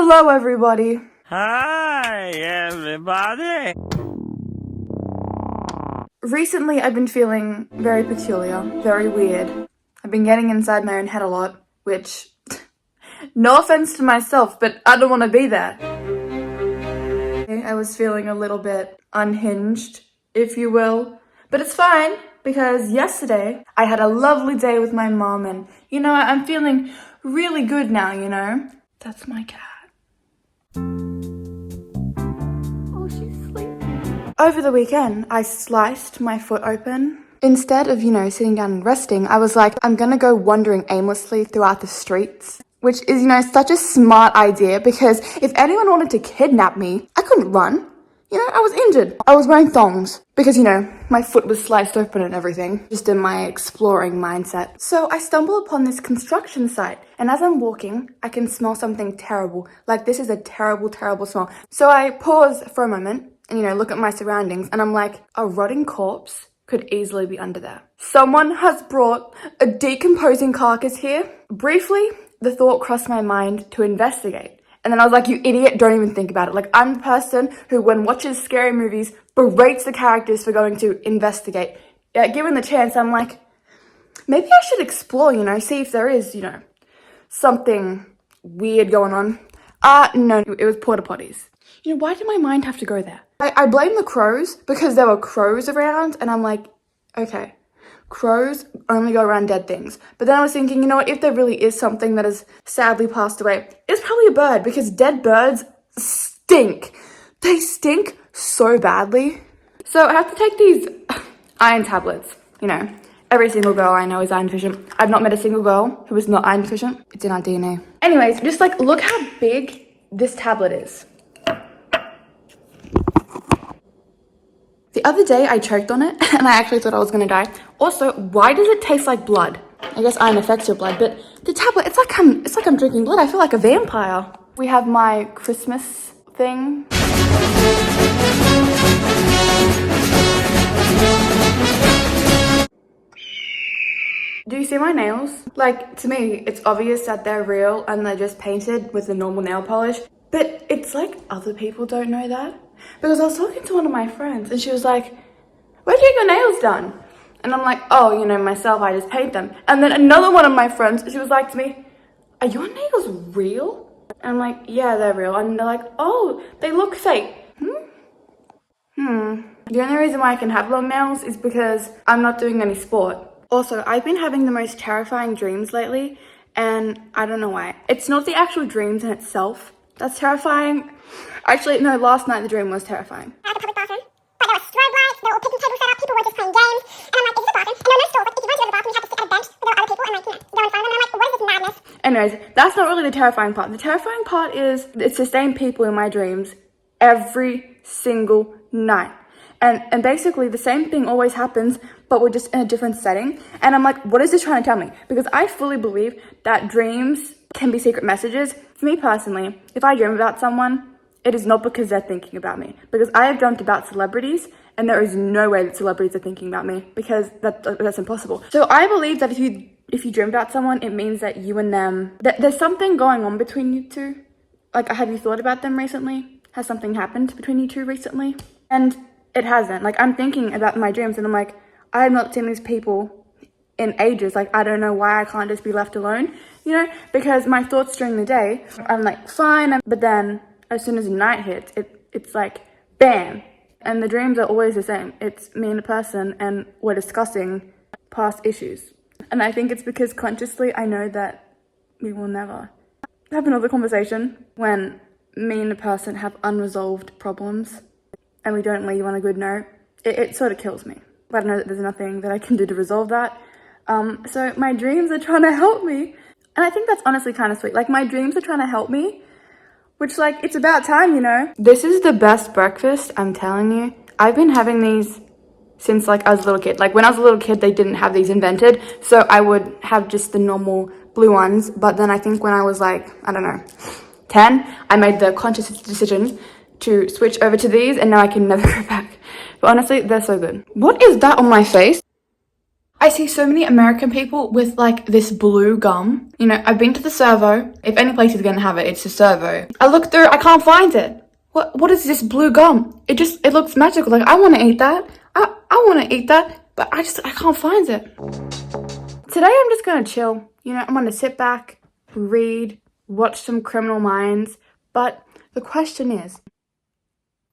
Hello, everybody. Hi, everybody. Recently, I've been feeling very peculiar, very weird. I've been getting inside my own head a lot, which, no offense to myself, but I don't want to be there. I was feeling a little bit unhinged, if you will, but it's fine because yesterday I had a lovely day with my mom and, I'm feeling really good now. That's my cat. Oh, she's sleeping. Over the weekend, I sliced my foot open. Instead of, sitting down and resting, I was like, I'm gonna go wandering aimlessly throughout the streets. Which is, such a smart idea because if anyone wanted to kidnap me, I couldn't run. I was injured. I was wearing thongs because, my foot was sliced open and everything, just in my exploring mindset. So I stumble upon this construction site, and as I'm walking, I can smell something terrible. Like, this is a terrible, terrible smell. So I pause for a moment and, look at my surroundings, and I'm like, a rotting corpse could easily be under there. Someone has brought a decomposing carcass here. Briefly, the thought crossed my mind to investigate. And then I was like, you idiot, don't even think about it. Like, I'm the person who, when watches scary movies, berates the characters for going to investigate. Given the chance, I'm like, maybe I should explore, see if there is, something weird going on. No, it was porta potties. Why did my mind have to go there? I blame the crows because there were crows around, and I'm like, okay, crows only go around dead things. But then I was thinking, if there really is something that has sadly passed away, it's probably a bird because dead birds stink. They stink so badly. So I have to take these iron tablets. Every single girl I know is iron deficient. I've not met a single girl who is not iron deficient. It's in our DNA. Anyways, just look how big this tablet is. The other day I choked on it and I actually thought I was gonna die. Also, why does it taste like blood? I guess iron affects your blood, but the tablet, it's like I'm drinking blood. I feel like a vampire. We have my Christmas thing. Do you see my nails? To me, it's obvious that they're real and they're just painted with a normal nail polish, but it's like other people don't know that. Because I was talking to one of my friends and she was like, where'd you get your nails done? And I'm like, oh, myself, I just paint them. And then another one of my friends, she was like to me, are your nails real? And I'm like, yeah, they're real. And they're like, oh, they look fake. The only reason why I can have long nails is because I'm not doing any sport. Also, I've been having the most terrifying dreams lately, and I don't know why. It's not the actual dreams in itself that's terrifying. Actually, no, last night the dream was terrifying. At the public bathroom, but there were strobe lights, there were picnic tables set up, people were just playing games, and I'm like, is this a bathroom? And there were no stalls, like, if you went to the bathroom, you had to sit at a bench, but there were other people, and go in front of them, and I'm like, what is this madness? Anyways, that's not really the terrifying part. The terrifying part is it's the same people in my dreams every single night. And basically the same thing always happens, but we're just in a different setting. And I'm like, what is this trying to tell me? Because I fully believe that dreams can be secret messages. For me personally, if I dream about someone, it is not because they're thinking about me. Because I have dreamt about celebrities, and there is no way that celebrities are thinking about me because that's impossible. So I believe that if you dream about someone, it means that you and them, there's something going on between you two. Like, have you thought about them recently? Has something happened between you two recently? And it hasn't. I'm thinking about my dreams and I'm like, I have not seen these people in ages. I don't know why I can't just be left alone, because my thoughts during the day, I'm like, fine. But then as soon as the night hits, it's like, bam. And the dreams are always the same. It's me and a person and we're discussing past issues. And I think it's because consciously I know that we will never have another conversation when me and a person have unresolved problems and we don't leave on a good note. It sort of kills me. But I know that there's nothing that I can do to resolve that. So my dreams are trying to help me. And I think that's honestly kind of sweet. My dreams are trying to help me, which it's about time, This is the best breakfast, I'm telling you. I've been having these since I was a little kid. When I was a little kid, they didn't have these invented. So I would have just the normal blue ones. But then I think when I was 10, I made the conscious decision to switch over to these, and now I can never go back. But honestly, they're so good. What is that on my face? I see so many American people with like this blue gum. You know, I've been to the Servo. If any place is gonna have it, it's the Servo. I look through, I can't find it. What is this blue gum? It looks magical. Like, I want to eat that. I want to eat that, but I can't find it. Today I'm just gonna chill. You know, I'm gonna sit back, read, watch some Criminal Minds. But the question is,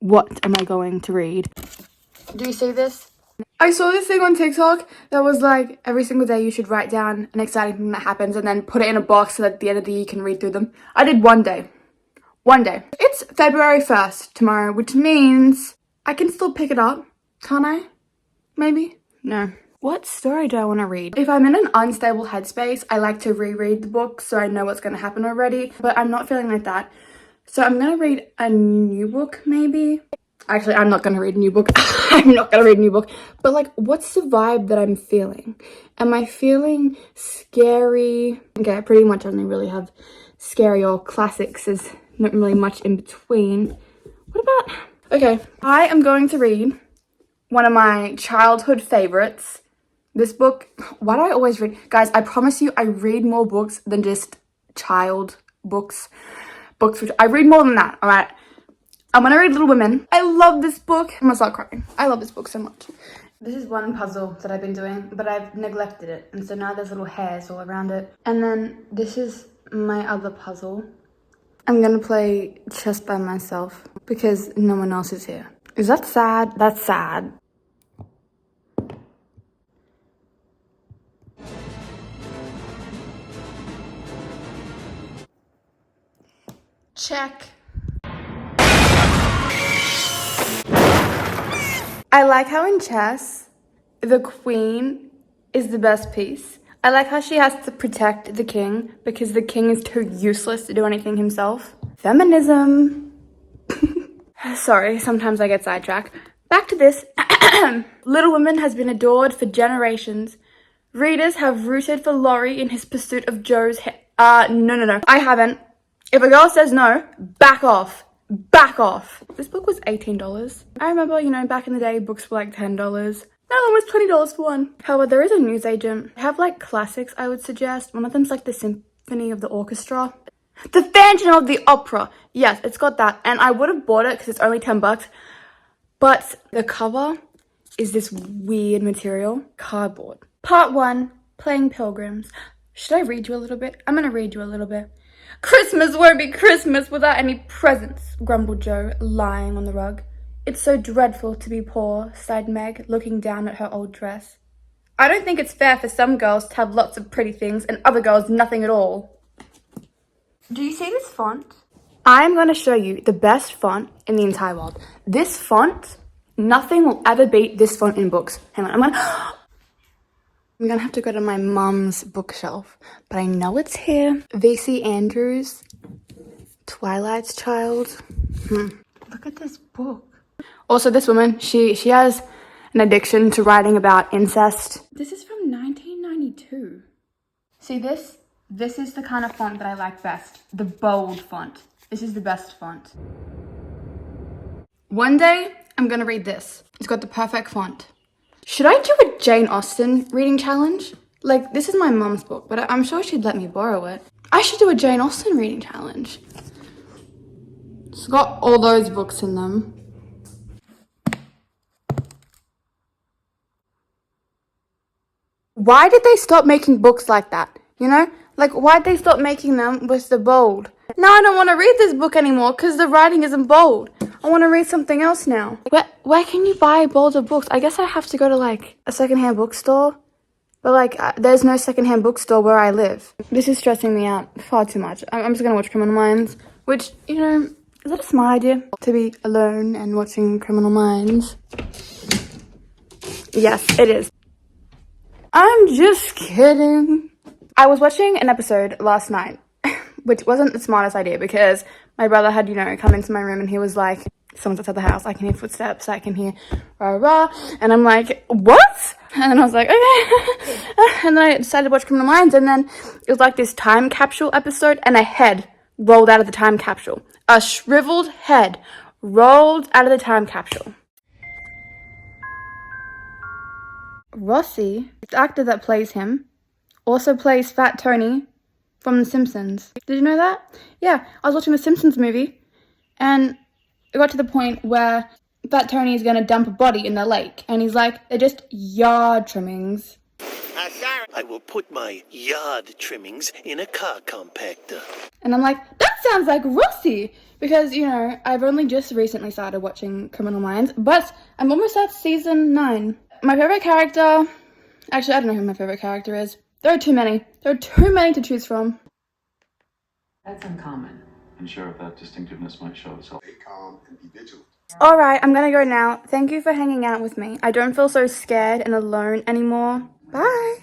what am I going to read? Do you see this? I saw this thing on TikTok that was like, every single day you should write down an exciting thing that happens and then put it in a box so that at the end of the year you can read through them. I did one day. One day. It's February 1st tomorrow, which means I can still pick it up, can't I? Maybe? No. What story do I want to read? If I'm in an unstable headspace, I like to reread the book so I know what's going to happen already, but I'm not feeling like that. So I'm going to read a new book, maybe. Actually, I'm not going to read a new book. I'm not going to read a new book. But like, what's the vibe that I'm feeling? Am I feeling scary? Okay, I pretty much only really have scary or classics. There's not really much in between. What about... Okay, I am going to read one of my childhood favorites. This book... Why do I always read... Guys, I promise you, I read more books than just child books. Books which... I read more than that, alright? I'm gonna read Little Women. I love this book. I'm gonna start crying. I love this book so much. This is one puzzle that I've been doing, but I've neglected it. And so now there's little hairs all around it. And then this is my other puzzle. I'm gonna play chess by myself because no one else is here. Is that sad? That's sad. Check. I like how in chess, the queen is the best piece. I like how she has to protect the king because the king is too useless to do anything himself. Feminism. Sorry, sometimes I get sidetracked. Back to this. Little Women has been adored for generations. Readers have rooted for Laurie in his pursuit of Joe's no. I haven't. If a girl says no, back off. Back off. This book was $18. I remember, you know, back in the day, books were like $10. Now they're almost $20 for one. However, there is a newsagent. I have like classics I would suggest. One of them's like the Symphony of the Orchestra. The Phantom of the Opera. Yes, it's got that. And I would have bought it because it's only $10. But the cover is this weird material. Cardboard. Part 1, Playing Pilgrims. Should I read you a little bit? I'm gonna read you a little bit. Christmas won't be Christmas without any presents, grumbled Joe, lying on the rug. It's so dreadful to be poor, sighed Meg, looking down at her old dress. I don't think it's fair for some girls to have lots of pretty things and other girls nothing at all. Do you see this font? I'm going to show you the best font in the entire world. This font, nothing will ever beat this font in books. Hang on, I'm gonna have to go to my mum's bookshelf, but I know it's here. V.C. Andrews, Twilight's Child. Look at this book. Also, this woman, she has an addiction to writing about incest. This is from 1992. See this? This is the kind of font that I like best. The bold font. This is the best font. One day, I'm gonna read this. It's got the perfect font. Should I do a Jane Austen reading challenge? Like, this is my mum's book, but I'm sure she'd let me borrow it. I should do a Jane Austen reading challenge. It's got all those books in them. Why did they stop making books like that? You know? Like, why'd they stop making them with the bold? Now I don't want to read this book anymore because the writing isn't bold. I want to read something else now. Where can you buy bolder books? I guess I have to go to, like, a secondhand bookstore. But, like, there's no secondhand bookstore where I live. This is stressing me out far too much. I'm just going to watch Criminal Minds. Which, you know, is that a smart idea? To be alone and watching Criminal Minds? Yes, it is. I'm just kidding. I was watching an episode last night, which wasn't the smartest idea because my brother had, you know, come into my room and he was like, someone's outside the house, I can hear footsteps, I can hear rah rah, and I'm like, what? And then I was like, okay. And then I decided to watch Criminal Minds, and then it was like this time capsule episode, and a head rolled out of the time capsule. A shriveled head rolled out of the time capsule. Rossi, the actor that plays him, also plays Fat Tony from The Simpsons. Did you know that? Yeah, I was watching the Simpsons movie, and it got to the point where Fat Tony is going to dump a body in the lake, and he's like, they're just yard trimmings. I will put my yard trimmings in a car compactor. And I'm like, that sounds like Rossi! Because, you know, I've only just recently started watching Criminal Minds, but I'm almost at season 9. My favorite character... Actually, I don't know who my favorite character is. There are too many. There are too many to choose from. That's uncommon. Unsure if that distinctiveness might show itself. Stay calm and be vigilant. Alright, I'm gonna go now. Thank you for hanging out with me. I don't feel so scared and alone anymore. Bye!